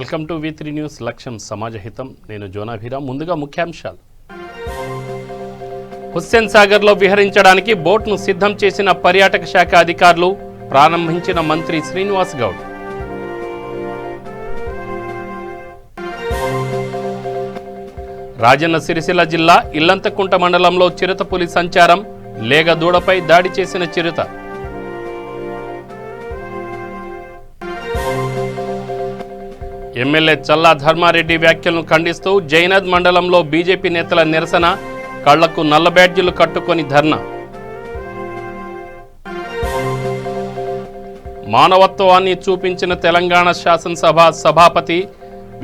Welcome to V3 news లక్ష్యం సమాజహితం. నేను జోనాభిరామ్. ముందుగా ముఖ్యాంశాలు. హుస్సేన్ సాగర్లో విహరించడానికి బోట్ను సిద్ధం చేసిన పర్యాటక శాఖ అధికారులు, ప్రారంభించిన మంత్రి శ్రీనివాస్ గౌడ్. రాజన్న సిరిసిల్ల జిల్లా ఇల్లంతకుంట మండలంలో చిరుతపులి సంచారం, లేగ దూడపై దాడి చేసిన చిరుత. ఎమ్మెల్యే చల్లా ధర్మారెడ్డి వ్యాఖ్యలను ఖండిస్తూ జైనద్ మండలంలో బీజేపీ నేతల నిరసన, కళ్లకు నల్ల బ్యాడ్జీలు కట్టుకొని ధర్నా. మానవత్వాన్ని చూపించిన తెలంగాణ శాసనసభ సభాపతి,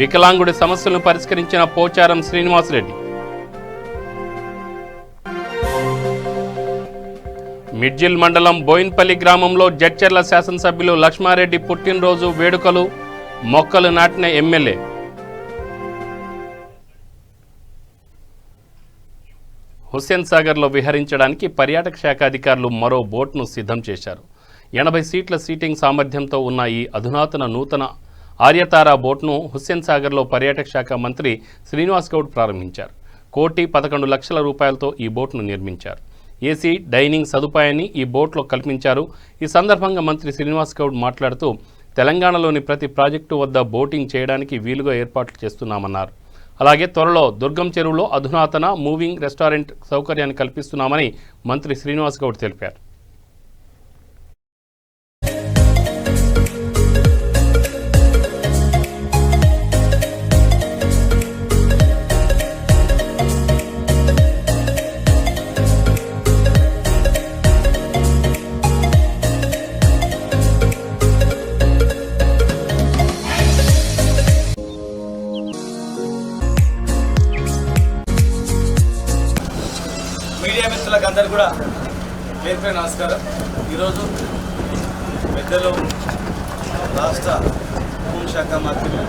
వికలాంగుడి సమస్యలను పరిష్కరించిన పోచారం శ్రీనివాసరెడ్డి. మిడ్జిల్ మండలం బోయిన్పల్లి గ్రామంలో జడ్చర్ల శాసనసభ్యులు లక్ష్మారెడ్డి పుట్టినరోజు వేడుకలు, మొక్కలు నాటిన ఎమ్మెల్యే. హుస్సేన్ సాగర్లో విహరించడానికి పర్యాటక శాఖ అధికారులు మరో బోట్ను సిద్ధం చేశారు. 80 సీట్ల సీటింగ్ సామర్థ్యంతో ఉన్న ఈ అధునాతన నూతన ఆర్యతార బోట్ను హుస్సేన్ సాగర్లో పర్యాటక శాఖ మంత్రి శ్రీనివాస్ గౌడ్ ప్రారంభించారు. 1,11,00,000 రూపాయలతో ఈ బోట్ను నిర్మించారు. ఏసీ డైనింగ్ సదుపాయాన్ని ఈ బోట్లో కల్పించారు. ఈ సందర్భంగా మంత్రి శ్రీనివాస్ గౌడ్ మాట్లాడుతూ, తెలంగాణలోని ప్రతి ప్రాజెక్టు వద్ద బోటింగ్ చేయడానికి వీలుగా ఏర్పాట్లు చేస్తున్నామన్నారు. అలాగే త్వరలో దుర్గం చెరువులో అధునాతన మూవింగ్ రెస్టారెంట్ సౌకర్యాన్ని కల్పిస్తున్నామని మంత్రి శ్రీనివాస్ గౌడ్ తెలిపారు. మీడియా మిత్రులకు అందరూ కూడా పేరు నమస్కారం. ఈరోజు పెద్దలు రాష్ట్ర హోంశాఖ మంత్రులు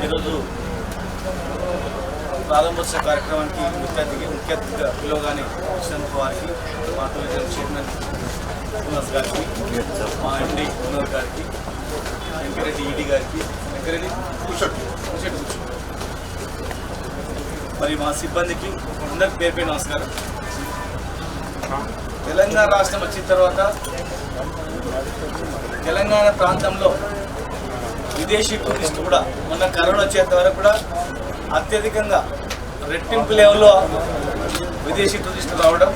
ఈరోజు ప్రారంభోత్సవ కార్యక్రమానికి ముఖ్య అతిథిగా పిలువగానే వచ్చినందుకు వారికి, మా తొలి చైర్మన్ శ్రీనివాస్ గారికి, మా ఎండి వినోద్ గారికి, వెంకరెడ్డి ఈడీ గారికి, వెంకరెడ్డి కూర్చోండి మరి మా సిబ్బందికి అందరికి పేరు నమస్కారం. తెలంగాణ రాష్ట్రం వచ్చిన తర్వాత తెలంగాణ ప్రాంతంలో విదేశీ టూరిస్టు కూడా మొన్న కరోనా వచ్చేంత వరకు కూడా అత్యధికంగా రెట్టింపు లెవెల్లో విదేశీ టూరిస్టులు రావడం,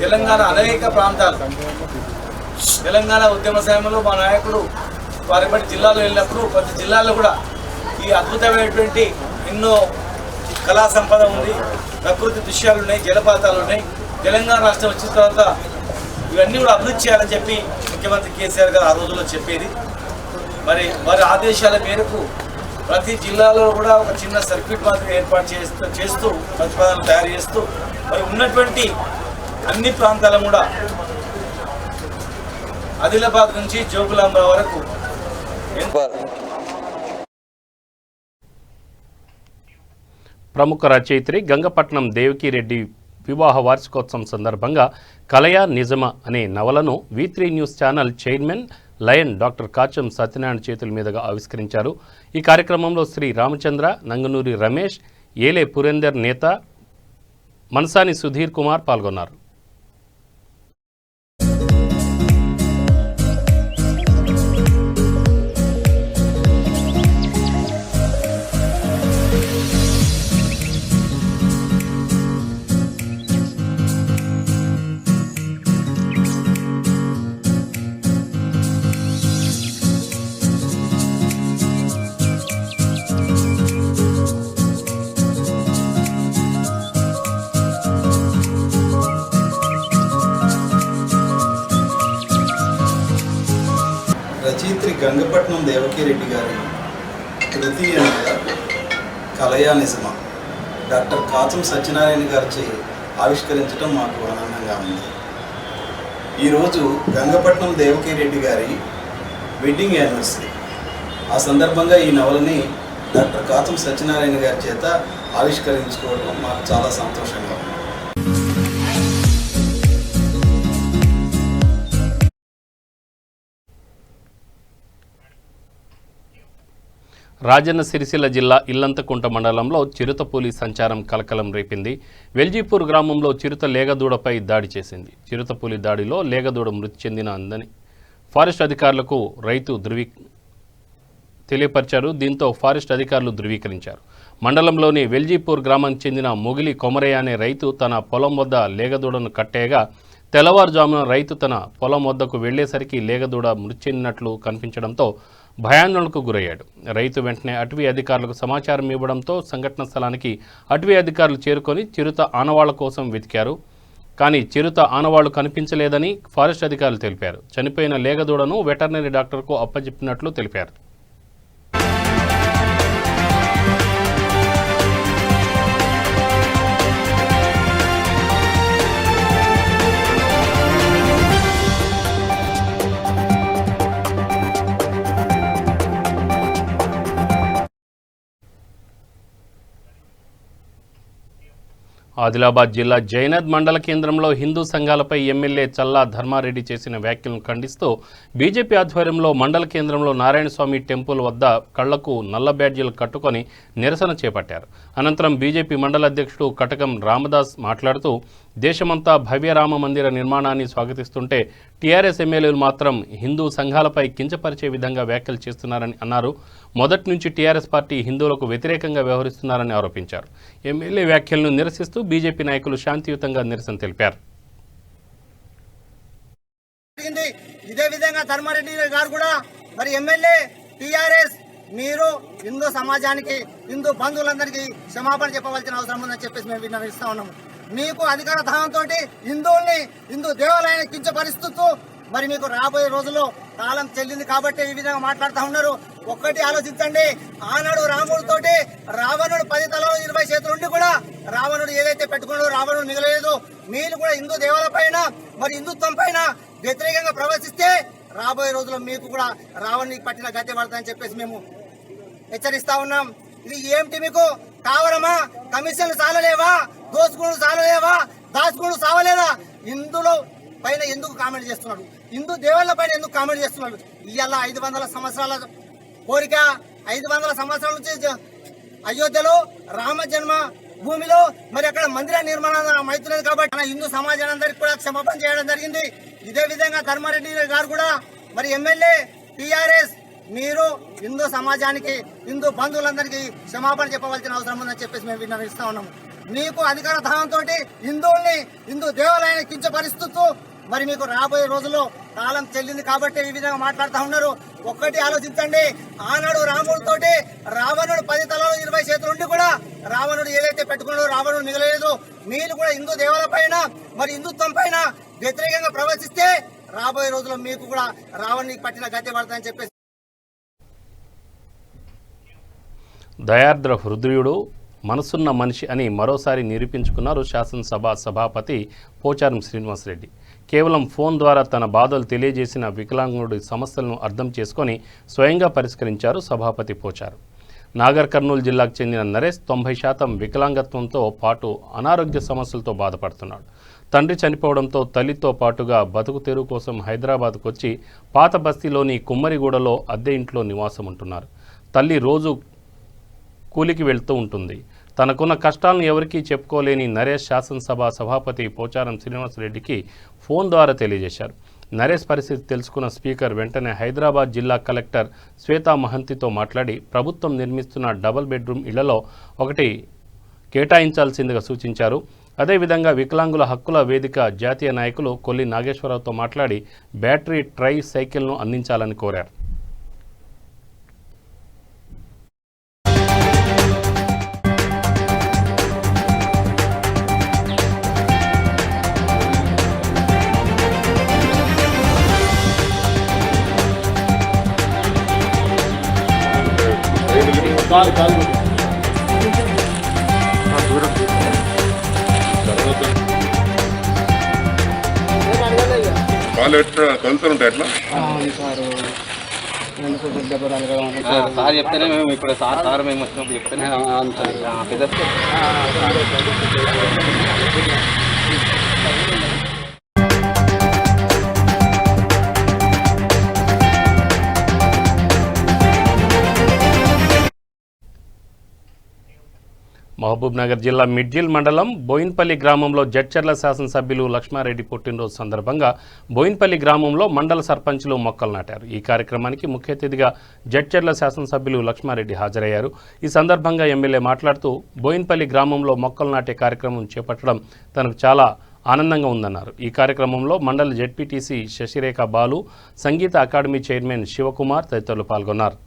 తెలంగాణ అనేక ప్రాంతాలు తెలంగాణ ఉద్యమ సమయంలో మా నాయకుడు వారి జిల్లాలో వెళ్ళినప్పుడు ప్రతి జిల్లాలో కూడా ఈ అద్భుతమైనటువంటి ఎన్నో కళా సంపద ఉంది, ప్రకృతి దృశ్యాలు ఉన్నాయి, జలపాతాలు ఉన్నాయి. తెలంగాణ రాష్ట్రం వచ్చిన తర్వాత ఇవన్నీ కూడా అభివృద్ధి చేయాలని చెప్పి ముఖ్యమంత్రి కేసీఆర్ గారు ఆ రోజుల్లో చెప్పేది. మరి వారి ఆదేశాల మేరకు ప్రతి జిల్లాలో కూడా ఒక చిన్న సర్క్యూట్ మాత్రం ఏర్పాటు చేస్తూ ప్రతిపాదనలు తయారు చేస్తూ మరి ఉన్నటువంటి అన్ని ప్రాంతాలను కూడా ఆదిలాబాద్ నుంచి జోగులాంబ వరకు ప్రముఖ రచయిత్రి గంగపట్నం దేవకీరెడ్డి వివాహ వార్షికోత్సవం సందర్భంగా కలయా నిజమా అనే నవలను V3 news channel chairman lion doctor Kacham Satyanarayana చేతుల మీదుగా ఆవిష్కరించారు. ఈ కార్యక్రమంలో శ్రీ రామచంద్ర, నంగనూరి రమేష్, ఏలే పురేందర్ నేత, మనసాని సుధీర్ కుమార్ పాల్గొన్నారు. రచయిత్రి గంగపట్నం దేవకీరెడ్డి గారి కృతి అనగా కలయా నిజమా డాక్టర్ కాచం సత్యనారాయణ గారిచే ఆవిష్కరించడం మాకు ఆనందంగా ఉంది. ఈరోజు గంగపట్నం దేవకీరెడ్డి గారి వెడ్డింగ్ యానివర్సరీ. ఆ సందర్భంగా ఈ నవలని డాక్టర్ కాచం సత్యనారాయణ గారి చేత ఆవిష్కరించుకోవడం మాకు చాలా సంతోషంగా ఉంది. రాజన్న సిరిసిల్ల జిల్లా ఇల్లంతకుంట మండలంలో చిరుతపులి సంచారం కలకలం రేపింది. వెల్జీపూర్ గ్రామంలో చిరుత లేగదూడపై దాడి చేసింది. చిరుతపులి దాడిలో లేగదూడ మృతి చెందిందని ఫారెస్ట్ అధికారులకు రైతు తెలియపరిచారు. దీంతో ఫారెస్ట్ అధికారులు ధృవీకరించారు. మండలంలోని వెల్జీపూర్ గ్రామానికి చెందిన మొగిలి కొమరయ్య అనే రైతు తన పొలం వద్ద లేగదూడను కట్టేయగా తెల్లవారుజామున రైతు తన పొలం వద్దకు వెళ్లేసరికి లేగదూడ మృతి చెందినట్లు కనిపించడంతో భయాందోళనకు గురయ్యాడు. రైతు వెంటనే అటవీ అధికారులకు సమాచారం ఇవ్వడంతో సంఘటన స్థలానికి అటవీ అధికారులు చేరుకొని చిరుత ఆనవాళ్ల కోసం వెతికారు. కానీ చిరుత ఆనవాళ్లు కనిపించలేదని ఫారెస్ట్ అధికారులు తెలిపారు. చనిపోయిన లేగదూడను వెటర్నరీ డాక్టర్కు అప్పచెప్పినట్లు తెలిపారు. ఆదిలాబాద్ జిల్లా జైనద్ మండల కేంద్రంలో హిందూ సంఘాలపై ఎమ్మెల్యే చల్లా ధర్మారెడ్డి చేసిన వ్యాఖ్యలను ఖండిస్తూ బీజేపీ ఆధ్వర్యంలో మండల కేంద్రంలో నారాయణస్వామి టెంపుల్ వద్ద కళ్లకు నల్ల బ్యాడ్జీలు కట్టుకొని నిరసన చేపట్టారు. అనంతరం బీజేపీ మండల అధ్యక్షుడు కటకం రామదాస్ మాట్లాడుతూ దేశమంతా భవ్యరామ మందిర నిర్మాణాన్ని స్వాగతిస్తుంటే టీఆర్ఎస్ ఎమ్మెల్యేలు మాత్రం హిందూ సంఘాలపై కించపరిచే విధంగా వ్యాఖ్యలు చేస్తున్నారని అన్నారు. మొదటి నుంచి టీఆర్ఎస్ పార్టీ హిందువులకు వ్యతిరేకంగా వ్యవహరిస్తున్నారని ఆరోపించారు. ఎమ్మెల్యే వ్యాఖ్యలను నిరసిస్తూ బీజేపీ నాయకులు శాంతియుతంగా నిరసన తెలిపారు. ఇదే విధంగా ధర్మారెడ్డి గారు కూడా మరి ఎమ్మెల్యే టీఆర్ఎస్ మీరు హిందూ సమాజానికి హిందూ బంధువులందరికీ క్షమాపణ చెప్పవలసిన అవసరం ఉందని చెప్పేసి మేము విన్నవిస్తా ఉన్నాము. మీకు అధికార దాహంతో హిందువుల్ని హిందూ దేవాలయాన్ని కించపరుస్తూ మరి మీకు రాబోయే రోజుల్లో కాలం చెల్లింది కాబట్టి ఈ విధంగా మాట్లాడుతూ ఉన్నారు. ఒక్కటి ఆలోచించండి, ఆనాడు రాముడితోటి రావణుడు 10 తలలు 20 చేతులు ఉండి కూడా రావణుడు ఏదైతే పెట్టుకున్నాడో రావణుడు మిగలేదు. మీరు కూడా హిందూ దేవాలయ పైన మరి హిందుత్వం పైన వ్యతిరేకంగా ప్రవర్తిస్తే రాబోయే రోజుల్లో మీకు కూడా రావణునికి పట్టిన గతి పడతాయని చెప్పేసి మేము హెచ్చరిస్తా ఉన్నాం. ఇది ఏమిటి మీకు కావరమా? కమిషన్లు చాలలేవా? దోసుకుడు చాలలేవా? దాచుకుడు చావలేదా? హిందువుల పైన ఎందుకు కామెంట్ చేస్తున్నాడు? హిందూ దేవాలయాల పైన ఎందుకు కామెంట్ చేస్తున్నాడు? ఇవాళ 500 సంవత్సరాల కోరిక, 500 సంవత్సరాల నుంచి అయోధ్యలో రామ జన్మ భూమిలో మరి అక్కడ మందిర నిర్మాణం అవుతున్నది కాబట్టి మన హిందూ సమాజానందరికీ కూడా క్షమాపణ చేయడం జరిగింది. ఇదే విధంగా ధర్మారెడ్డి గారు కూడా మరి ఎమ్మెల్యే టీఆర్ఎస్ మీరు హిందూ సమాజానికి హిందూ బంధువులందరికీ క్షమాపణ చెప్పవలసిన అవసరం ఉందని చెప్పేసి మేము విన్నవిస్తా ఉన్నాము. మీకు అధికార దాహంతో హిందువుల్ని హిందూ దేవాలయాన్ని కించపరుస్తూ మరి మీకు రాబోయే రోజుల్లో కాలం చెల్లింది కాబట్టి ఈ విధంగా మాట్లాడుతూ ఉన్నారు. ఒక్కటి ఆలోచించండి, ఆనాడు రాముడితోటి రావణుడు 10 తలలు 20 చేతులు ఉండి కూడా రావణుడు ఏదైతే పెట్టుకున్నాడో రావణుడు మిగలేదు. మీరు కూడా హిందూ దేవాలయ పైన మరి హిందుత్వం పైన వ్యతిరేకంగా ప్రవర్తిస్తే రాబోయే రోజుల్లో మీకు కూడా రావణునికి పట్టిన గతి పడతాయని చెప్పేసి దయార్ద్ర హృదయుడు మనసున్న మనిషి అని మరోసారి నిరూపించుకున్నారు శాసనసభ సభాపతి పోచారం శ్రీనివాసరెడ్డి. కేవలం ఫోన్ ద్వారా తన బాధలు తెలియజేసిన వికలాంగుడి సమస్యలను అర్థం చేసుకొని స్వయంగా పరిష్కరించారు సభాపతి పోచారం. నాగర్ కర్నూలు జిల్లాకు చెందిన నరేష్ 90% వికలాంగత్వంతో పాటు అనారోగ్య సమస్యలతో బాధపడుతున్నాడు. తండ్రి చనిపోవడంతో తల్లితో పాటుగా బతుకు తెరువు కోసం హైదరాబాద్కు వచ్చి పాత బస్తీలోని కుమ్మరిగూడలో అద్దె ఇంట్లో నివాసం ఉంటున్నారు. తల్లి రోజు కూలికి వెళ్తూ ఉంటుంది. తనకున్న కష్టాలను ఎవరికీ చెప్పుకోలేని నరేష్ శాసనసభ సభాపతి పోచారం శ్రీనివాసరెడ్డికి ఫోన్ ద్వారా తెలియజేశారు. నరేష్ పరిస్థితి తెలుసుకున్న స్పీకర్ వెంటనే హైదరాబాద్ జిల్లా కలెక్టర్ శ్వేతా మహంతితో మాట్లాడి ప్రభుత్వం నిర్మిస్తున్న డబుల్ బెడ్రూమ్ ఇళ్లలో ఒకటి కేటాయించాల్సిందిగా సూచించారు. అదేవిధంగా వికలాంగుల హక్కుల వేదిక జాతీయ నాయకులు కొల్లి నాగేశ్వరరావుతో మాట్లాడి బ్యాటరీ ట్రై సైకిల్ను అందించాలని కోరారు. వాళ్ళు ఎట్లా కలుసులు ఉంటాయి ఎట్లా సార్ చెప్తేనే మేము ఇప్పుడు సార్ మేము వచ్చినప్పుడు చెప్తేనే మహబూబ్ నగర్ జిల్లా మిడ్జిల్ మండలం బోయిన్పల్లి గ్రామంలో జడ్చర్ల శాసనసభ్యులు లక్ష్మారెడ్డి పుట్టినరోజు సందర్భంగా బోయిన్పల్లి గ్రామంలో మండల సర్పంచులు మొక్కలు నాటారు. ఈ కార్యక్రమానికి ముఖ్య అతిథిగా జడ్చర్ల శాసనసభ్యులు లక్ష్మారెడ్డి హాజరయ్యారు. ఈ సందర్భంగా ఎమ్మెల్యే మాట్లాడుతూ బోయిన్పల్లి గ్రామంలో మొక్కలు నాటే కార్యక్రమం చేపట్టడం తనకు చాలా ఆనందంగా ఉందన్నారు. ఈ కార్యక్రమంలో మండల జెడ్పీటీసీ శశిరేఖ బాలు, సంగీత అకాడమీ చైర్మన్ శివకుమార్ తదితరులు పాల్గొన్నారు.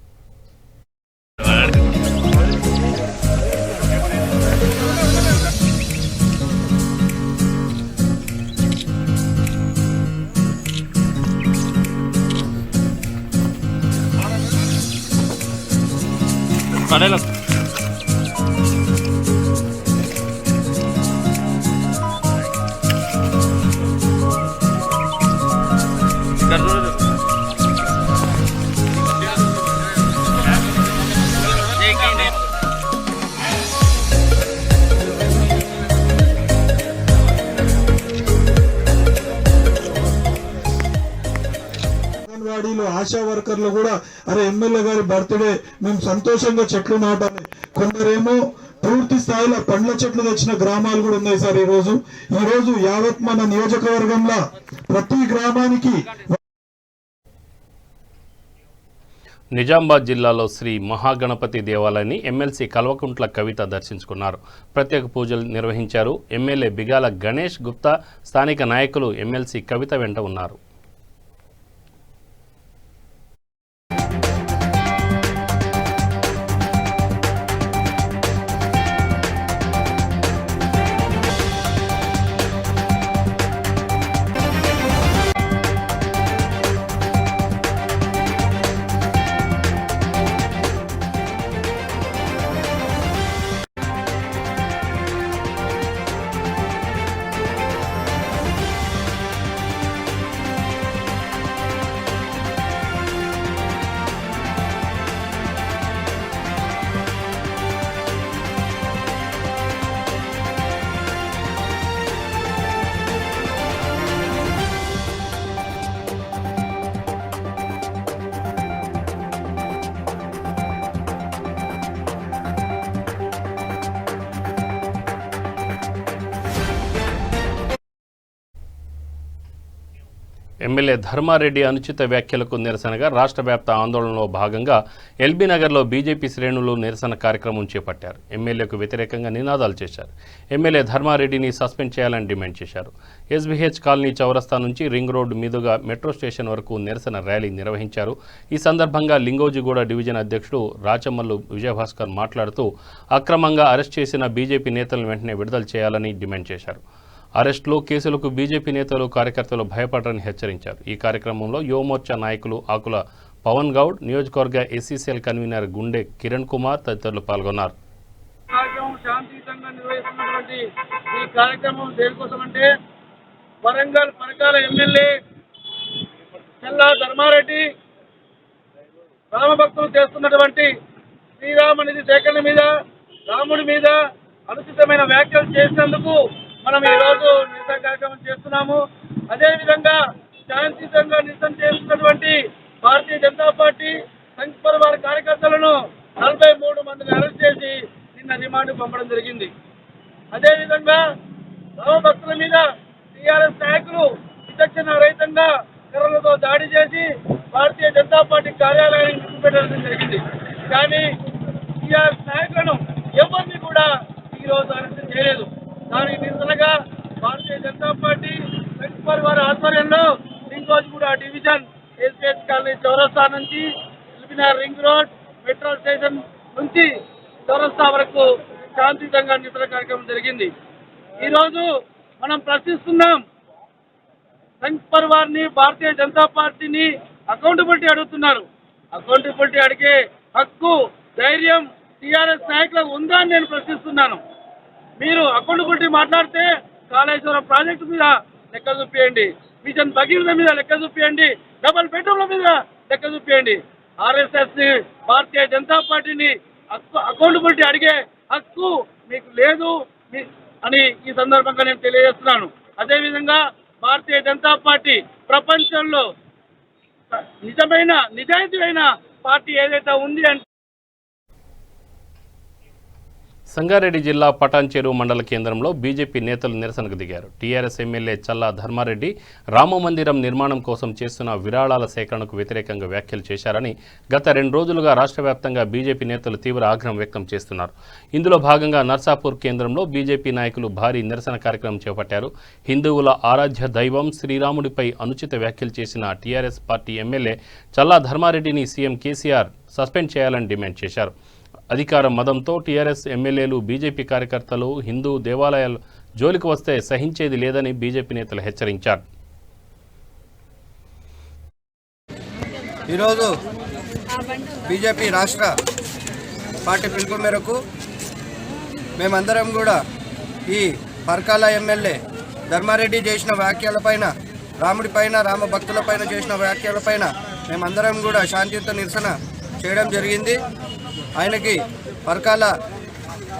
అంగన్వాడీలు, ఆశా వర్కర్లు కూడా అరే ఎమ్మెల్యే గారి బర్త్డే మేము సంతోషంగా చెట్లు నాటాలి. కొందరేమో పూర్తి స్థాయిలో పండ్ల చెట్లు తెచ్చిన గ్రామాలు కూడా ఉన్నాయి సార్. ఈ రోజు యావత్ మన నియోజకవర్గంలో ప్రతి గ్రామానికి. నిజామాబాద్ జిల్లాలో శ్రీ మహాగణపతి దేవాలయాన్ని ఎమ్మెల్సీ కల్వకుంట్ల కవిత దర్శించుకున్నారు. ప్రత్యేక పూజలు నిర్వహించారు. ఎమ్మెల్యే బిగాల గణేష్ గుప్తా, స్థానిక నాయకులు ఎమ్మెల్సీ కవిత వెంట ఉన్నారు. ఎమ్మెల్యే ధర్మారెడ్డి అనుచిత వ్యాఖ్యలకు నిరసనగా రాష్ట్ర వ్యాప్త ఆందోళనలో భాగంగా ఎల్బీ నగర్లో బీజేపీ శ్రేణులు నిరసన కార్యక్రమం చేపట్టారు. ఎమ్మెల్యేకు వ్యతిరేకంగా నినాదాలు చేశారు. ఎమ్మెల్యే ధర్మారెడ్డిని సస్పెండ్ చేయాలని డిమాండ్ చేశారు. ఎస్బీహెచ్ కాలనీ చౌరస్తా నుంచి రింగ్ రోడ్డు మీదుగా మెట్రో స్టేషన్ వరకు నిరసన ర్యాలీ నిర్వహించారు. ఈ సందర్భంగా లింగోజిగూడ డివిజన్ అధ్యక్షుడు రాచమల్లు విజయభాస్కర్ మాట్లాడుతూ అక్రమంగా అరెస్ట్ చేసిన బీజేపీ నేతలను వెంటనే విడుదల చేయాలని డిమాండ్ చేశారు. అరెస్టులు, కేసులకు బీజేపీ నేతలు, కార్యకర్తలు భయపడరని హెచ్చరించారు. ఈ కార్యక్రమంలో యువమోర్చా నాయకులు ఆకుల పవన్ గౌడ్, నియోజకవర్గ ఎస్సీసీఎల్ కన్వీనర్ గుండె కిరణ్ కుమార్ తదితరులు పాల్గొన్నారు. శాంతియుతంగా నిర్వహిస్తున్నటువంటి ఈ కార్యక్రమం దేనికోసమంటే వరంగల్ పరకాల ఎమ్మెల్యే చెల్లా ధర్మారెడ్డి రామభక్తులు చేస్తున్నటువంటి శ్రీరామనిధి సేకరణ మీద, రాముడి మీద అనుచితమైన వ్యాఖ్యలు చేసినందుకు మనం ఈ రోజు నిరసన కార్యక్రమం చేస్తున్నాము. అదేవిధంగా శాంతియుతంగా నిరసన చేస్తున్నటువంటి భారతీయ జనతా పార్టీ సంఘ్ పరివార కార్యకర్తలను 43 మందిని అరెస్ట్ చేసి నిన్న రిమాండ్ పంపడం జరిగింది. అదేవిధంగా రామభక్తుల మీద టీఆర్ఎస్ నాయకులు విచక్షణ రహితంగా కర్రలతో దాడి చేసి భారతీయ జనతా పార్టీ కార్యాలయాన్ని నిలిపిపెట్టడం జరిగింది. కానీ టీఆర్ఎస్ నాయకులను ఎవరిని కూడా ఈ రోజు అరెస్ట్ చేయలేదు. దానికి నిరసనగా భారతీయ జనతా పార్టీ సంఘ్ పరివార ఆధ్వర్యంలో లింగోజిగూడ డివిజన్ ఎస్బీహెచ్ కాలనీ చౌరస్తా నుంచి LB Nagar ring road metro station నుంచి చౌరస్తా వరకు శాంతియుతంగా నిరసన కార్యక్రమం జరిగింది. ఈరోజు మనం ప్రశ్నిస్తున్నాం. సంఘ్ పరివార్ని, భారతీయ జనతా పార్టీని అకౌంటబిలిటీ అడుగుతున్నారు. అకౌంటబిలిటీ అడిగే హక్కు, ధైర్యం టీఆర్ఎస్ నాయకులకు ఉందా అని నేను ప్రశ్నిస్తున్నాను. మీరు అకౌంటబిలిటీ మాట్లాడితే కాళేశ్వరం ప్రాజెక్టు మీద లెక్క చూపించండి, మిషన్ భగీరథ మీద లెక్క చూపించండి, డబుల్ బెడ్రూమ్ల మీద లెక్క చూపించండి. ఆర్ఎస్ఎస్ ని, భారతీయ జనతా పార్టీని అకౌంటబిలిటీ అడిగే హక్కు మీకు లేదు అని ఈ సందర్భంగా నేను తెలియజేస్తున్నాను. అదేవిధంగా భారతీయ జనతా పార్టీ ప్రపంచంలో నిజమైన నిజాయితీ అయిన పార్టీ ఏదైతే ఉంది అంటే సంగారెడ్డి జిల్లా పటాన్చెరు మండల కేంద్రంలో బీజేపీ నేతలు నిరసనకు దిగారు. టీఆర్ఎస్ ఎమ్మెల్యే చల్లా ధర్మారెడ్డి రామమందిరం నిర్మాణం కోసం చేస్తున్న విరాళాల సేకరణకు వ్యతిరేకంగా వ్యాఖ్యలు చేశారని గత 2 రోజులుగా రాష్ట్ర వ్యాప్తంగా బీజేపీ నేతలు తీవ్ర ఆగ్రహం వ్యక్తం చేస్తున్నారు. ఇందులో భాగంగా నర్సాపూర్ కేంద్రంలో బీజేపీ నాయకులు భారీ నిరసన కార్యక్రమం చేపట్టారు. హిందువుల ఆరాధ్య దైవం శ్రీరాముడిపై అనుచిత వ్యాఖ్యలు చేసిన టీఆర్ఎస్ పార్టీ ఎమ్మెల్యే చల్లా ధర్మారెడ్డిని సీఎం కేసీఆర్ సస్పెండ్ చేయాలని డిమాండ్ చేశారు. అధికార మదంతో టీఆర్ఎస్ ఎమ్మెల్యేలు బీజేపీ కార్యకర్తలు హిందూ దేవాలయాల జోలికి వస్తే సహించేది లేదని బీజేపీ నేతలు హెచ్చరించారు. ఈరోజు బీజేపీ రాష్ట్ర పార్టీ పిలుపు మేరకు మేమందరం కూడా ఈ పర్కాల ఎమ్మెల్యే ధర్మారెడ్డి చేసిన వ్యాఖ్యలపైన, రాముడిపైన, రామ భక్తులపైన చేసిన వ్యాఖ్యలపైన మేమందరం కూడా శాంతియుత నిరసన చేయడం జరిగింది. ఆయనకి పర్కాల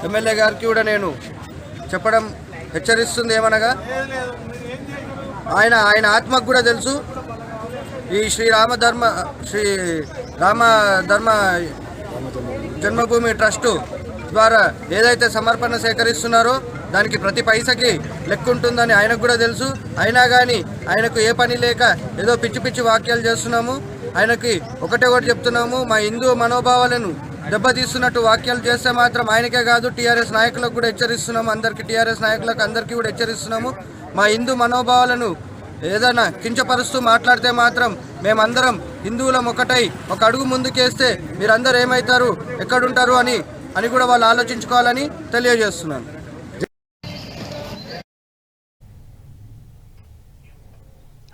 ఎమ్మెల్యే గారికి కూడా నేను చెప్పడం హెచ్చరిస్తుంది ఏమనగా, ఆయన ఆత్మకు కూడా తెలుసు ఈ శ్రీరామ ధర్మ జన్మభూమి ట్రస్టు ద్వారా ఏదైతే సమర్పణ సేకరిస్తున్నారో దానికి ప్రతి పైసకి లెక్క ఉంటుందని ఆయనకు కూడా తెలుసు. అయినా కానీ ఆయనకు ఏ పని లేక ఏదో పిచ్చి పిచ్చి వాక్యాలు చేస్తున్నాము. ఆయనకి ఒకటి చెప్తున్నాము, మా హిందూ మనోభావాలను దెబ్బతీస్తున్నట్టు వ్యాఖ్యలు చేస్తే మాత్రం ఆయనకే కాదు టీఆర్ఎస్ నాయకులకు కూడా హెచ్చరిస్తున్నాము. టీఆర్ఎస్ నాయకులకు అందరికీ కూడా హెచ్చరిస్తున్నాము. మా హిందూ మనోభావాలను ఏదైనా కించపరుస్తూ మాట్లాడితే మాత్రం మేమందరం హిందువులం ఒకటై ఒక అడుగు ముందుకేస్తే మీరందరూ ఏమవుతారు, ఎక్కడుంటారు అని కూడా వాళ్ళు ఆలోచించుకోవాలని తెలియజేస్తున్నాను.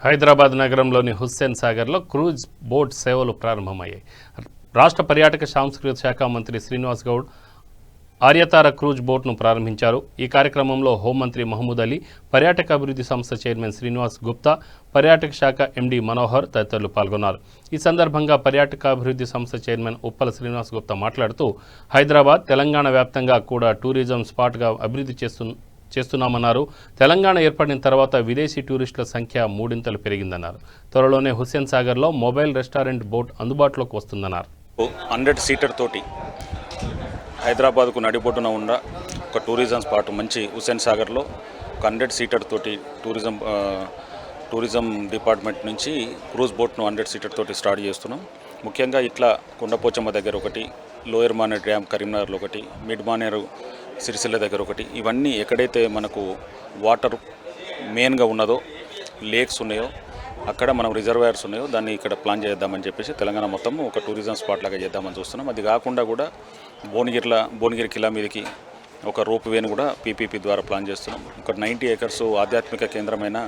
హైదరాబాద్ నగరంలోని హుస్సేన్ సాగర్లో క్రూజ్ బోట్ సేవలు ప్రారంభమయ్యాయి. రాష్ట్ర పర్యాటక సాంస్కృతిక శాఖ మంత్రి శ్రీనివాస్ గౌడ్ ఆర్యతార క్రూజ్ బోట్ను ప్రారంభించారు. ఈ కార్యక్రమంలో హోంమంత్రి మహమూద్ అలీ, పర్యాటక అభివృద్ధి సంస్థ చైర్మన్ శ్రీనివాస్ గుప్తా, పర్యాటక శాఖ ఎండీ మనోహర్ తదితరులు పాల్గొన్నారు. ఈ సందర్భంగా పర్యాటక అభివృద్ధి సంస్థ చైర్మన్ ఉప్పల శ్రీనివాస్ గుప్తా మాట్లాడుతూ హైదరాబాద్, తెలంగాణ వ్యాప్తంగా కూడా టూరిజం స్పాట్గా అభివృద్ధి చేస్తున్నామన్నారు. తెలంగాణ ఏర్పడిన తర్వాత విదేశీ టూరిస్టుల సంఖ్య 3 పెరిగిందన్నారు. త్వరలోనే హుస్సేన్ సాగర్లో మొబైల్ రెస్టారెంట్ బోట్ అందుబాటులోకి వస్తుందన్నారు. 100 సీటర్ తోటి హైదరాబాద్కు నడిబొడ్డున ఉన్న ఒక టూరిజం స్పాట్ మంచి హుస్సేన్ సాగర్లో ఒక 100 సీటర్ తోటి టూరిజం డిపార్ట్మెంట్ నుంచి క్రూజ్ బోట్ను 100 సీటర్ తోటి స్టార్ట్ చేస్తున్నాం. ముఖ్యంగా ఇట్లా కొండపోచమ్మ దగ్గర ఒకటి, లోయర్ మానేరు డ్యామ్ కరీంనగర్లో ఒకటి, మిడ్ మానేరు సిరిసిల్ల దగ్గర ఒకటి, ఇవన్నీ ఎక్కడైతే మనకు వాటర్ మెయిన్గా ఉన్నదో, లేక్స్ ఉన్నాయో, అక్కడ మనం రిజర్వాయర్స్ ఉన్నాయో దాన్ని ఇక్కడ ప్లాన్ చేద్దామని చెప్పేసి తెలంగాణ మొత్తం ఒక టూరిజం స్పాట్ లాగా చేద్దామని చూస్తున్నాం. అది కాకుండా కూడా భువనగిరి కిలా మీదకి ఒక రోప్ వేని కూడా పీపీపీ ద్వారా ప్లాన్ చేస్తున్నాం. ఒక 90 ఏకర్స్ ఆధ్యాత్మిక కేంద్రమైన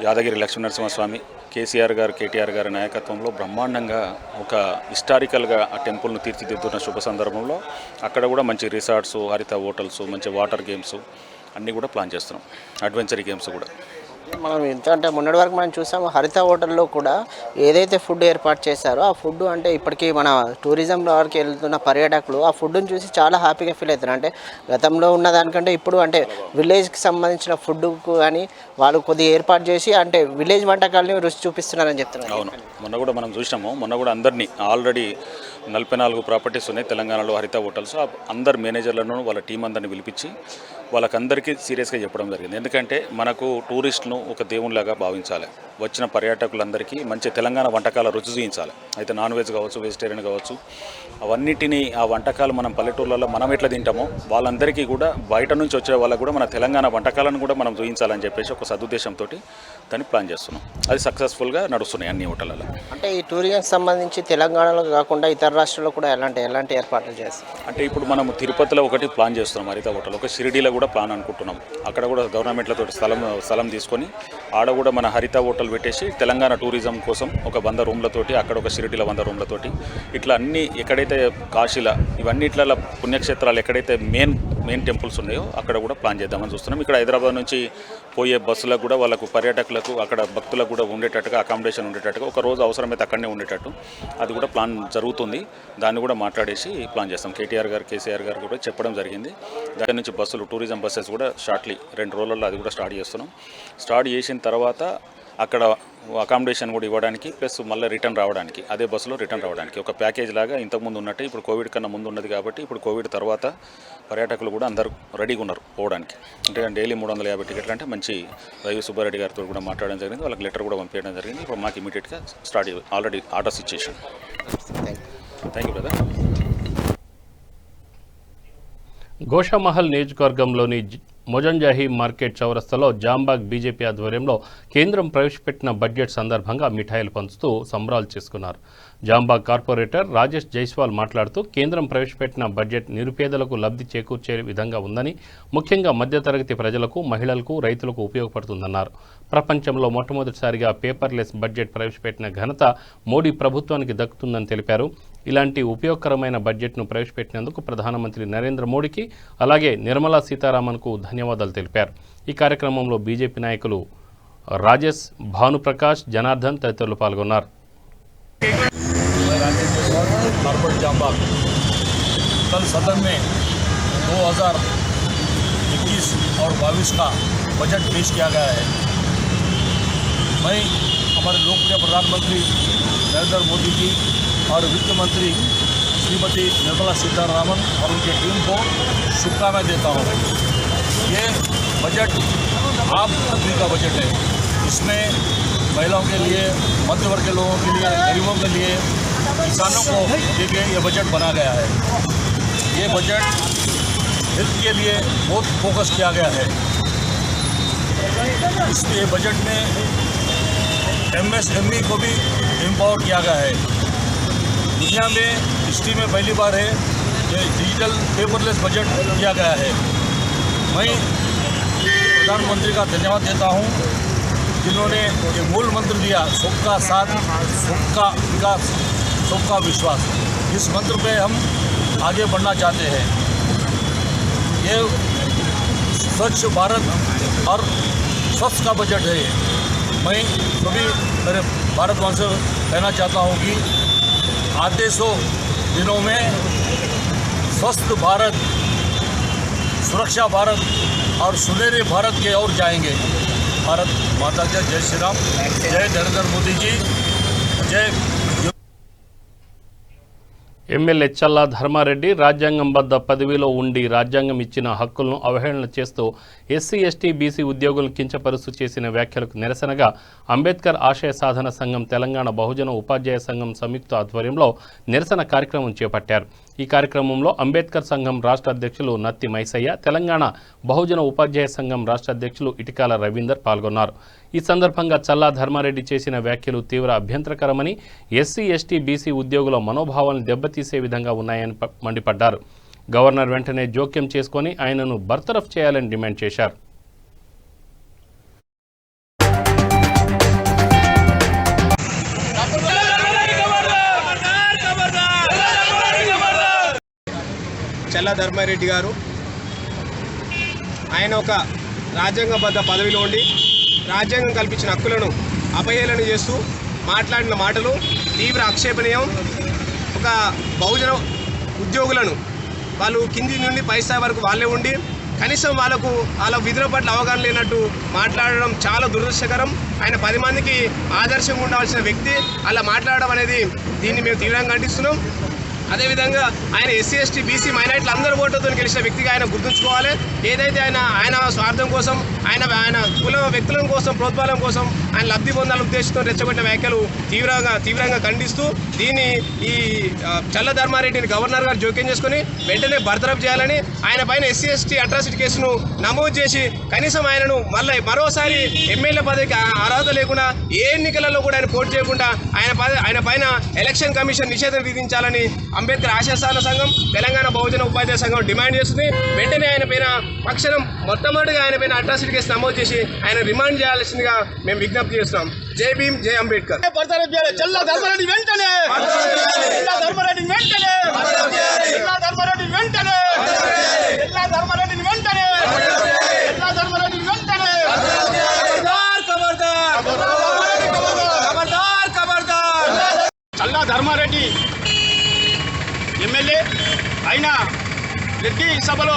యాదగిరి లక్ష్మీనరసింహస్వామి కేసీఆర్ గారు, కేటీఆర్ గారి నాయకత్వంలో బ్రహ్మాండంగా ఒక హిస్టారికల్గా ఆ టెంపుల్ను తీర్చిదిద్దుతున్న శుభ సందర్భంలో అక్కడ కూడా మంచి రిసార్ట్స్, హరిత హోటల్స్, మంచి వాటర్ గేమ్స్ అన్నీ కూడా ప్లాన్ చేస్తున్నాం. అడ్వెంచర్ గేమ్స్ కూడా మనం ఎంత అంటే మొన్నటి వరకు మనం చూసాము, హరిత హోటల్లో కూడా ఏదైతే ఫుడ్ ఏర్పాటు చేశారో ఆ ఫుడ్ అంటే ఇప్పటికీ మన టూరిజం వరకు వెళ్తున్న పర్యాటకులు ఆ ఫుడ్ని చూసి చాలా హ్యాపీగా ఫీల్ అవుతారు. అంటే గతంలో ఉన్న దానికంటే ఇప్పుడు అంటే విలేజ్కి సంబంధించిన ఫుడ్కు కానీ వాళ్ళు కొద్దిగా ఏర్పాటు చేసి అంటే విలేజ్ వంటకాలని రుచి చూపిస్తున్నారని చెప్తున్నారు. అవును, మొన్న కూడా మనం చూసినాము. మొన్న కూడా అందరినీ ఆల్రెడీ 44 ప్రాపర్టీస్ ఉన్నాయి తెలంగాణలో హరిత హోటల్స్. అందరు మేనేజర్లను వాళ్ళ టీం అందరిని పిలిపించి వాళ్ళకందరికీ సీరియస్గా చెప్పడం జరిగింది. ఎందుకంటే మనకు టూరిస్టులను ఒక దేవునిలాగా భావించాలి. వచ్చిన పర్యాటకులందరికీ మంచి తెలంగాణ వంటకాల రుచి చూపించాలి. అయితే నాన్ వెజ్ కావచ్చు, వెజిటేరియన్ కావచ్చు, అవన్నిటినీ ఆ వంటకాలు మనం పల్లెటూళ్ళలో మనం ఎట్లా తింటామో వాళ్ళందరికీ కూడా బయట నుంచి వచ్చే వాళ్ళకు కూడా మన తెలంగాణ వంటకాలను కూడా మనం చూపించాలని చెప్పేసి ఒక సదుద్దేశంతో దాన్ని ప్లాన్ చేస్తున్నాం. అది సక్సెస్ఫుల్గా నడుస్తున్నాయి అన్ని హోటళ్ళలో. అంటే ఈ టూరిజం సంబంధించి తెలంగాణలో కాకుండా ఇతర రాష్ట్రాల్లో కూడా ఎలాంటి ఏర్పాట్లు చేస్తాం అంటే ఇప్పుడు మనం తిరుపతిలో ఒకటి ప్లాన్ చేస్తున్నాం హరిత హోటల్, ఒక షిరిడీలో కూడా ప్లాన్ అనుకుంటున్నాం. అక్కడ కూడా గవర్నమెంట్లతో స్థలం తీసుకొని ఆడ కూడా మన హరిత హోటల్ పెట్టేసి తెలంగాణ టూరిజం కోసం ఒక 100 రూమ్లతోటి, అక్కడ ఒక షిరిడీలో 100 రూమ్లతోటి, ఇట్లా అన్ని ఎక్కడైతే కాశీల ఇవన్నీ ఇట్లా పుణ్యక్షేత్రాలు ఎక్కడైతే మెయిన్ టెంపుల్స్ ఉన్నాయో అక్కడ కూడా ప్లాన్ చేద్దామని చూస్తున్నాం. ఇక్కడ హైదరాబాద్ నుంచి పోయే బస్సులకు కూడా వాళ్ళకు పర్యాటకులకు అక్కడ భక్తులకు కూడా ఉండేటట్టుగా అకామిడేషన్ ఉండేటట్టుగా ఒక రోజు అవసరమైతే అక్కడనే ఉండేటట్టు అది కూడా ప్లాన్ జరుగుతుంది. దాన్ని కూడా మాట్లాడేసి ప్లాన్ చేస్తాం. కేటీఆర్ గారు, కేసీఆర్ గారు కూడా చెప్పడం జరిగింది. దాని నుంచి బస్సులు, టూరిజం బస్సెస్ కూడా షార్ట్లీ 2 రోజులలో అది కూడా స్టార్ట్ చేస్తున్నాం. స్టార్ట్ చేసిన తర్వాత అక్కడ అకామిడేషన్ కూడా ఇవ్వడానికి ప్లస్ మళ్ళీ రిటర్న్ రావడానికి, అదే బస్సులో రిటర్న్ రావడానికి ఒక ప్యాకేజ్ లాగా ఇంతకుముందు ఉన్నట్టు ఇప్పుడు కోవిడ్ కన్నా ముందు ఉన్నది కాబట్టి ఇప్పుడు కోవిడ్ తర్వాత పర్యాటకులు కూడా అందరూ రెడీగా ఉన్నారు పోవడానికి. అంటే డైలీ 350 టికెట్లు అంటే మంచి వైవి సుబ్బారెడ్డి గారితో కూడా మాట్లాడడం జరిగింది, వాళ్ళకి లెటర్ కూడా పంపించడం జరిగింది. ఇప్పుడు మాకు ఇమీడియట్గా స్టార్ట్ ఆల్రెడీ ఆర్డర్స్ ఇచ్చేసాం. Thank you brother. గోషామహల్ నియోజకవర్గంలోని మొజంజాహి మార్కెట్ చౌరస్తాలో జాంబాగ్ బీజేపీ ఆధ్వర్యంలో కేంద్రం ప్రవేశపెట్టిన బడ్జెట్ సందర్భంగా మిఠాయిలు పంచుతూ సంబరాలు చేసుకున్నారు. జాంబాగ్ కార్పొరేటర్ రాజేష్ జైస్వాల్ మాట్లాడుతూ కేంద్రం ప్రవేశపెట్టిన బడ్జెట్ నిరుపేదలకు లబ్ధి చేకూర్చే విధంగా ఉందని, ముఖ్యంగా మధ్యతరగతి ప్రజలకు, మహిళలకు, రైతులకు ఉపయోగపడుతుందన్నారు. ప్రపంచంలో మొట్టమొదటిసారిగా పేపర్లెస్ బడ్జెట్ ప్రవేశపెట్టిన ఘనత మోడీ ప్రభుత్వానికి దక్కుతుందని తెలిపారు. ఇలాంటి ఉపయోగకరమైన బడ్జెట్ను ప్రవేశపెట్టినందుకు ప్రధానమంత్రి నరేంద్ర మోడీకి, అలాగే నిర్మలా సీతారామన్కు ధన్యవాదాలు తెలిపారు. ఈ కార్యక్రమంలో బీజేపీ నాయకులు రాజేష్, భానుప్రకాష్, జనార్దన్ తదితరులు పాల్గొన్నారు. कल सदन में 2021 और 22 का बजट पेश किया गया है। मैं हमारे लोकप्रिय प्रधानमंत्री नरेंद्र मोदी जी और वित्त मंत्री श्रीमती निर्मला सीतारामन और उनकी टीम को शुभकामनाएं देता हूँ। ये बजट आम आदमी का बजट है। इसमें महिलाओं के लिए, मध्य वर्ग के लोगों के लिए, गरीबों के लिए, किसानों को लेके ये बजट बना गया है। ये बजट हेल्थ के लिए बहुत फोकस किया गया है। इसलिए बजट में MSME को भी एम्पावर किया गया है। दुनिया में हिस्ट्री में पहली बार है कि डिजिटल पेपरलेस बजट किया गया है। मैं प्रधानमंत्री का धन्यवाद देता हूँ जिन्होंने ये मूल मंत्र दिया, सबका साथ, सबका विकास, सबका विश्वास। इस मंत्र पे हम आगे बढ़ना चाहते हैं। ये स्वच्छ भारत और स्वस्थ का बजट है। मैं सभी मेरे भारतवासियों से कहना चाहता हूँ कि आते 100 दिनों में स्वस्थ भारत, सुरक्षा भारत और सुनहरे भारत के ओर जाएंगे। भारत माता जय, जय श्री राम, जय नरेंद्र मोदी जी, जय. ఎమ్మెల్యే చల్లా ధర్మారెడ్డి రాజ్యాంగంబద్ధ పదవిలో ఉండి రాజ్యాంగం ఇచ్చిన హక్కులను అవహేళన చేస్తూ ఎస్సీ, ఎస్టీ, బీసీ ఉద్యోగులను కించపరుస్తూ చేసిన వ్యాఖ్యలకు నిరసనగా అంబేద్కర్ ఆశయ సాధన సంఘం, తెలంగాణ బహుజన ఉపాధ్యాయ సంఘం సంయుక్త ఆధ్వర్యంలో నిరసన కార్యక్రమం చేపట్టారు. ఈ కార్యక్రమంలో అంబేద్కర్ సంఘం రాష్ట్ర అధ్యక్షులు నత్తి మైసయ్య, తెలంగాణ బహుజన ఉపాధ్యాయ సంఘం రాష్ట్ర అధ్యక్షులు ఇటికాల రవీందర్ పాల్గొన్నారు. ఈ సందర్భంగా చల్లా ధర్మారెడ్డి చేసిన వ్యాఖ్యలు తీవ్ర అభ్యంతరకరమని, ఎస్సీ, ఎస్టీ, బీసీ ఉద్యోగుల మనోభావాలను దెబ్బతీసే విధంగా ఉన్నాయని మండిపడ్డారు. గవర్నర్ వెంటనే జోక్యం చేసుకొని ఆయనను బర్తరఫ్ చేయాలని డిమాండ్ చేశారు. చల్లా ధర్మారెడ్డి గారు ఆయన ఒక రాజ్యాంగబద్ధ పదవిలో ఉండి రాజ్యాంగం కల్పించిన హక్కులను అపహేళన చేస్తూ మాట్లాడిన మాటలు తీవ్ర ఆక్షేపణీయం. ఒక బహుజన ఉద్యోగులను వాళ్ళు కింది నుండి పై స్థాయి వరకు వాళ్ళే ఉండి కనీసం వాళ్ళ విధుల పట్ల అవగాహన లేనట్టు మాట్లాడడం చాలా దురదృష్టకరం. ఆయన 10 మందికి ఆదర్శంగా ఉండాల్సిన వ్యక్తి అలా మాట్లాడడం అనేది దీన్ని మేము తీవ్రంగా ఖండిస్తున్నాం. అదేవిధంగా ఆయన ఎస్సీ, ఎస్టీ, బీసీ, మైనారిటీలు అందరి ఓట్లతో గెలిచిన వ్యక్తిగా ఆయన గుర్తుంచుకోవాలి. ఏదైతే ఆయన స్వార్థం కోసం, ఆయన కుల వ్యక్తుల కోసం, ప్రోత్సాహం కోసం ఆయన లబ్ధి పొందాలని ఉద్దేశంతో రెచ్చగొట్టిన వ్యాఖ్యలు తీవ్రంగా ఖండిస్తూ దీన్ని ఈ చల్లా ధర్మారెడ్డిని గవర్నర్ గారు జోక్యం చేసుకుని వెంటనే బర్తరఫ్ చేయాలని, ఆయన పైన ఎస్సీ, ఎస్టీ అట్రాసిటీ కేసును నమోదు చేసి కనీసం ఆయనను మరోసారి ఎమ్మెల్యే పదవికి అర్హత లేకుండా ఏ ఎన్నికలలో కూడా ఆయన పోటీ చేయకుండా ఆయన పైన ఎలక్షన్ కమిషన్ నిషేధం విధించాలని అంబేద్కర్ ఆశయ సాధన సంఘం, తెలంగాణ బహుజన ఉపాధ్యాయ సంఘం డిమాండ్ చేస్తుంది. వెంటనే ఆయన పైన తక్షణం మొట్టమొదటిగా ఆయన పైన అట్రాసిటీ కేసు నమోదు చేసి ఆయన రిమాండ్ చేయాల్సిందిగా మేము విజ్ఞప్తి చేస్తున్నాం. జై భీమ్, జై అంబేద్కర్. చల్లా ధర్మారెడ్డి వెంటనే, చల్లా ధర్మారెడ్డి వెంటనే, చల్లా ధర్మారెడ్డి వెంటనే, చల్లా ధర్మారెడ్డి వెంటనే, చల్లా ధర్మారెడ్డి వెంటనే. ఖబర్దార్. చల్లా ధర్మారెడ్డి ఎమ్మెల్యే అయిన రెడ్డి సభలో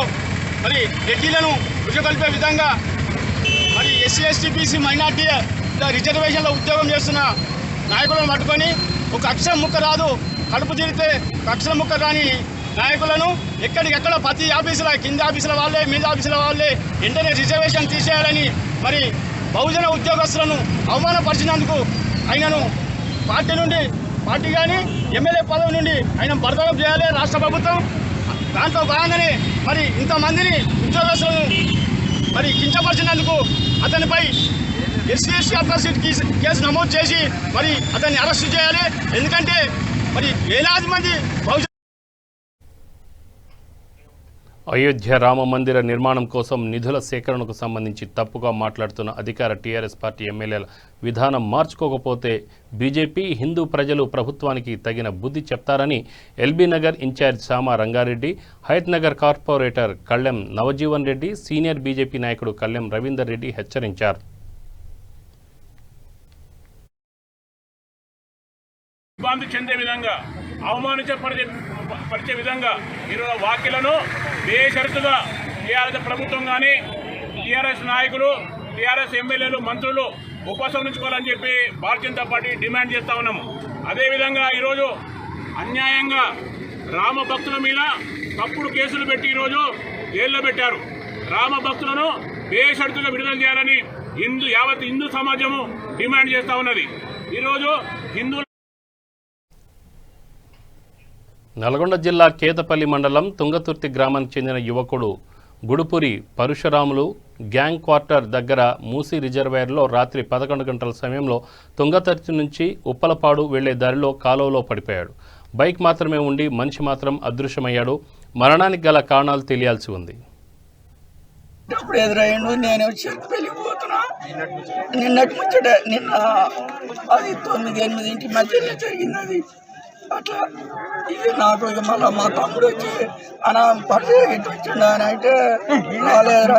మరి రెడ్డిలను ఉజగొల్పే విధంగా మరి ఎస్సీ, ఎస్టీ, బీసీ, మైనార్టీ రిజర్వేషన్లో ఉద్యోగం చేస్తున్న నాయకులను పట్టుకొని ఒక అక్షరం ముక్క రాదు, కడుపు తీరితే అక్షరం ముక్క రాని నాయకులను ఎక్కడికెక్కడ ప్రతి ఆఫీసుల కింద ఆఫీసుల వాళ్ళే మీద ఆఫీసుల వాళ్ళే వెంటనే రిజర్వేషన్ తీసేయాలని మరి బహుజన ఉద్యోగస్తులను అవమానపరిచినందుకు ఆయనను పార్టీ కానీ ఎమ్మెల్యే పదవి నుండి ఆయన బర్తరఫ్ చేయాలి రాష్ట్ర ప్రభుత్వం. దాంట్లో భాగంగానే మరి ఇంతమందిని ఉద్యోగస్తులను మరి కించపరిచినందుకు అతనిపై ఎస్సీ అట్రాసిటీ కేసు నమోదు చేసి మరి అతన్ని అరెస్టు చేయాలి. ఎందుకంటే మరి వేలాది మంది అయోధ్య రామ మందిర నిర్మాణం కోసం నిధుల సేకరణకు సంబంధించి తప్పుగా మాట్లాడుతున్న అధికార టీఆర్ఎస్ పార్టీ ఎమ్మెల్యేల విధానం మార్చుకోకపోతే బీజేపీ హిందూ ప్రజలు ప్రభుత్వానికి తగిన బుద్ధి చెప్తారని LB Nagar incharge Sama Rangareddy, Hayath Nagar corporator Kallem Navajeevan Reddy, senior BJP నాయకుడు కళ్లెం రవీందర్ రెడ్డి హెచ్చరించారు. చెందే విధంగా అవమానించపరిచే విధంగా ఈరోజు వ్యాఖ్యలను బేషరతుగా టీఆర్ఎస్ ప్రభుత్వం కానీ టీఆర్ఎస్ నాయకులు, టీఆర్ఎస్ ఎమ్మెల్యేలు, మంత్రులు ఉపసంహరించుకోవాలని చెప్పి భారతీయ జనతా పార్టీ డిమాండ్ చేస్తా ఉన్నాము. అదేవిధంగా ఈరోజు అన్యాయంగా రామ భక్తుల మీద తప్పుడు కేసులు పెట్టి ఈరోజు జైల్లో పెట్టారు. రామ భక్తులను బేషరతుగా విడుదల చేయాలని యావత్ హిందూ సమాజము డిమాండ్ చేస్తా ఉన్నది. ఈరోజు హిందూ నల్గొండ జిల్లా కేతపల్లి మండలం తుంగతుర్తి గ్రామానికి చెందిన యువకుడు గుడుపురి పరశురాములు గ్యాంగ్ క్వార్టర్ దగ్గర మూసీ రిజర్వాయర్లో రాత్రి 11 గంటల సమయంలో తుంగతుర్తి నుంచి ఉప్పలపాడు వెళ్లే దారిలో కాలువలో పడిపోయాడు. బైక్ మాత్రమే ఉండి మనిషి మాత్రం అదృశ్యమయ్యాడు. మరణానికి గల కారణాలు తెలియాల్సి ఉంది. ఎదురయ్యాడు. నేను వెళ్ళిపోతున్నా. నిన్నటి ముచ్చట నిన్న అది 9-8 మధ్యలో జరిగింది. అది అట్లా ఇది నాకు ఇక మళ్ళీ మా తమ్ముడు వచ్చి అన్న పరిచయం ఇటు వచ్చిండు అని అయితే రాలేదురా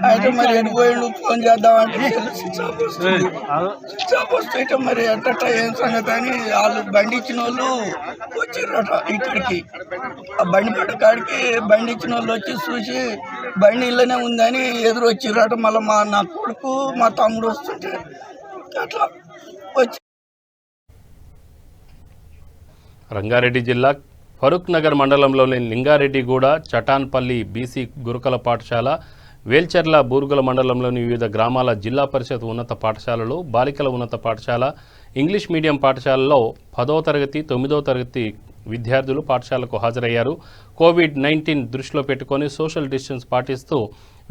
అయితే మరి వెళ్ళిపోయిండు, ఫోన్ చేద్దామంటే స్విచ్ ఆఫ్ వస్తే మరి ఎట్ట ఏం సంగతి అని వాళ్ళు బండి ఇచ్చిన వాళ్ళు వచ్చిర్రట ఇక్కడికి. ఆ బండి పడ్డ కాడికి బండి ఇచ్చిన వాళ్ళు వచ్చి చూసి బండి ఇళ్ళనే ఉందని ఎదురు వచ్చిర్రట. మళ్ళీ నా కొడుకు మా తమ్ముడు వస్తుంటే అట్లా వచ్చి. రంగారెడ్డి జిల్లా ఫరూక్ నగర్ మండలంలోని లింగారెడ్డిగూడ, చటాన్పల్లి బీసీ గురుకుల పాఠశాల, వేల్చెర్ల బూర్గుల మండలంలోని వివిధ గ్రామాల జిల్లా పరిషత్ ఉన్నత పాఠశాలలు, బాలికల ఉన్నత పాఠశాల, ఇంగ్లీష్ మీడియం పాఠశాలలో 10వ తరగతి 9వ తరగతి విద్యార్థులు పాఠశాలకు హాజరయ్యారు. కోవిడ్-19 దృష్టిలో పెట్టుకొని సోషల్ డిస్టెన్స్ పాటిస్తూ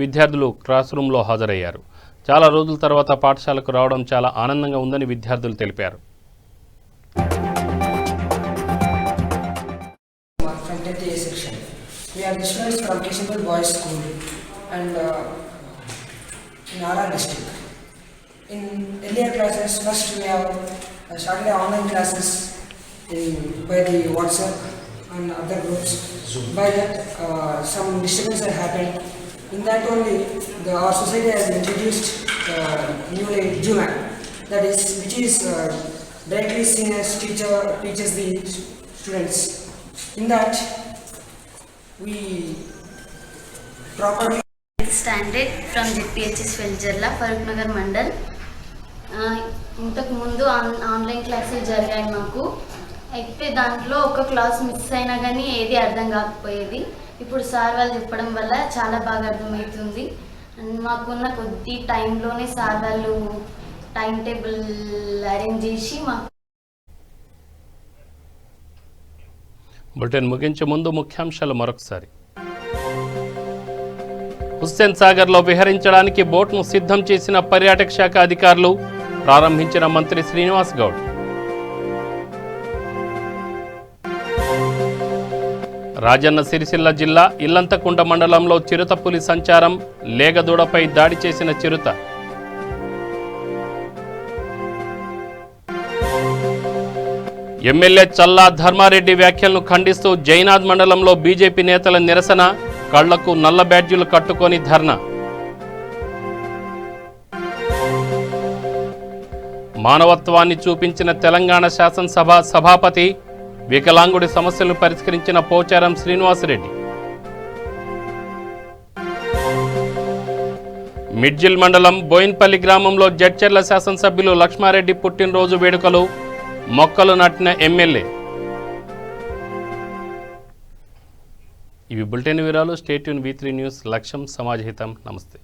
విద్యార్థులు క్లాస్ రూమ్లో హాజరయ్యారు. చాలా రోజుల తర్వాత పాఠశాలకు రావడం చాలా ఆనందంగా ఉందని విద్యార్థులు తెలిపారు. We are the students from Kishanpur Boys School and in Ara district. In earlier classes, first we have started online classes by the WhatsApp and other groups. By that, some disturbance had happened. In that only, our society has introduced newly Zoom, that is, which is directly seen as teaches the students. In that, we properly standard from JPHS Velcherla, Farooq Nagar Mandal. ఇంతకు ముందు online క్లాసులు జరిగాయి మాకు. అయితే దాంట్లో ఒక class miss అయినా కానీ ఏది అర్థం కాకపోయేది. ఇప్పుడు సార్ వాళ్ళు చెప్పడం వల్ల చాలా బాగా అర్థమవుతుంది. మాకున్న కొద్ది టైంలోనే సార్ వాళ్ళు టైం టేబుల్ అరేంజ్ చేసి మాకు. బులెటిన్ ముగించే ముందు ముఖ్యాంశాలు మరొకసారి. హుస్సేన్ సాగర్లో విహరించడానికి బోట్ను సిద్ధం చేసిన పర్యాటక శాఖ అధికారులు, ప్రారంభించిన మంత్రి శ్రీనివాస్ గౌడ్. రాజన్న సిరిసిల్ల జిల్లా ఇల్లంతకుంట మండలంలో చిరుతపులి సంచారం, లేగదూడపై దాడి చేసిన చిరుత. ఎమ్మెల్యే చల్లా ధర్మారెడ్డి వ్యాఖ్యలను ఖండిస్తూ జైనాథ్ మండలంలో బీజేపీ నేతల నిరసన, కళ్లకు నల్ల బ్యాడ్జీలు కట్టుకొని ధర్నా. మానవత్వాన్ని చూపించిన తెలంగాణ శాసనసభ సభాపతి, వికలాంగుడి సమస్యలను పరిష్కరించిన పోచారం శ్రీనివాసరెడ్డి. మిడ్జిల్ మండలం బోయిన్పల్లి గ్రామంలో జడ్చర్ల శాసనసభ్యులు లక్ష్మారెడ్డి పుట్టినరోజు వేడుకలు మొక్కలు నాటిన ఎమ్మెల్యే. ఇవి బులెటిన్ వివరాలు. Stay tune V3 news. లక్ష్యం సమాజహితం. నమస్తే.